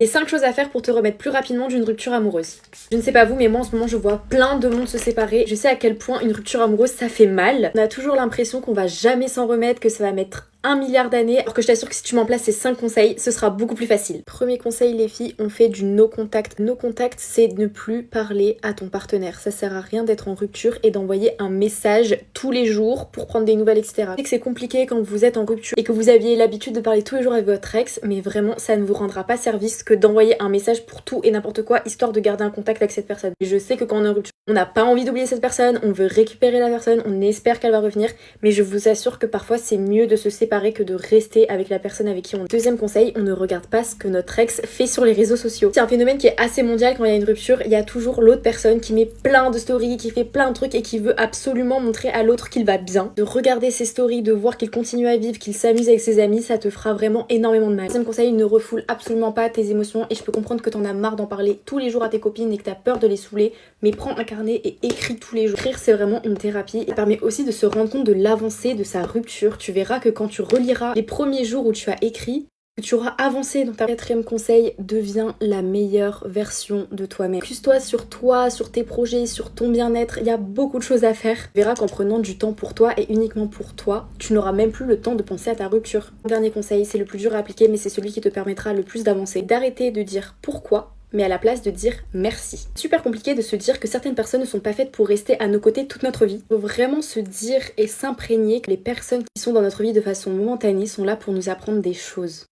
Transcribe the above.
Les 5 choses à faire pour te remettre plus rapidement d'une rupture amoureuse. Je ne sais pas vous, mais moi en ce moment je vois plein de monde se séparer. Je sais à quel point une rupture amoureuse ça fait mal. On a toujours l'impression qu'on va jamais s'en remettre, que ça va mettre 1 milliard d'années, alors que je t'assure que si tu mets en place ces 5 conseils, ce sera beaucoup plus facile. Premier conseil les filles, on fait du no contact. No contact, c'est ne plus parler à ton partenaire. Ça sert à rien d'être en rupture et d'envoyer un message tous les jours pour prendre des nouvelles, etc. Je sais que c'est compliqué quand vous êtes en rupture et que vous aviez l'habitude de parler tous les jours avec votre ex, mais vraiment ça ne vous rendra pas service que d'envoyer un message pour tout et n'importe quoi, histoire de garder un contact avec cette personne. Et je sais que quand on est en rupture, on n'a pas envie d'oublier cette personne, on veut récupérer la personne, on espère qu'elle va revenir, mais je vous assure que parfois c'est mieux de se séparer que de rester avec la personne avec qui on est. Deuxième conseil, on ne regarde pas ce que notre ex fait sur les réseaux sociaux. C'est un phénomène qui est assez mondial. Quand il y a une rupture, il y a toujours l'autre personne qui met plein de stories, qui fait plein de trucs et qui veut absolument montrer à l'autre qu'il va bien. De regarder ses stories, de voir qu'il continue à vivre, qu'il s'amuse avec ses amis, ça te fera vraiment énormément de mal. Deuxième conseil, ne refoule absolument pas tes émotions, et je peux comprendre que t'en as marre d'en parler tous les jours à tes copines et que t'as peur de les saouler, mais prends un carnet et écris tous les jours. Écrire, c'est vraiment une thérapie. Ça permet aussi de se rendre compte de l'avancée de sa rupture. Tu verras que quand tu reliras les premiers jours où tu as écrit, que tu auras avancé dans ta. Quatrième conseil, deviens la meilleure version de toi-même. Focus-toi, sur tes projets, sur ton bien-être. Il y a beaucoup de choses à faire. Tu verras qu'en prenant du temps pour toi et uniquement pour toi, tu n'auras même plus le temps de penser à ta rupture. Dernier conseil, c'est le plus dur à appliquer, mais c'est celui qui te permettra le plus d'avancer. D'arrêter de dire pourquoi, mais à la place de dire merci. Super compliqué de se dire que certaines personnes ne sont pas faites pour rester à nos côtés toute notre vie. Il faut vraiment se dire et s'imprégner que les personnes qui sont dans notre vie de façon momentanée sont là pour nous apprendre des choses.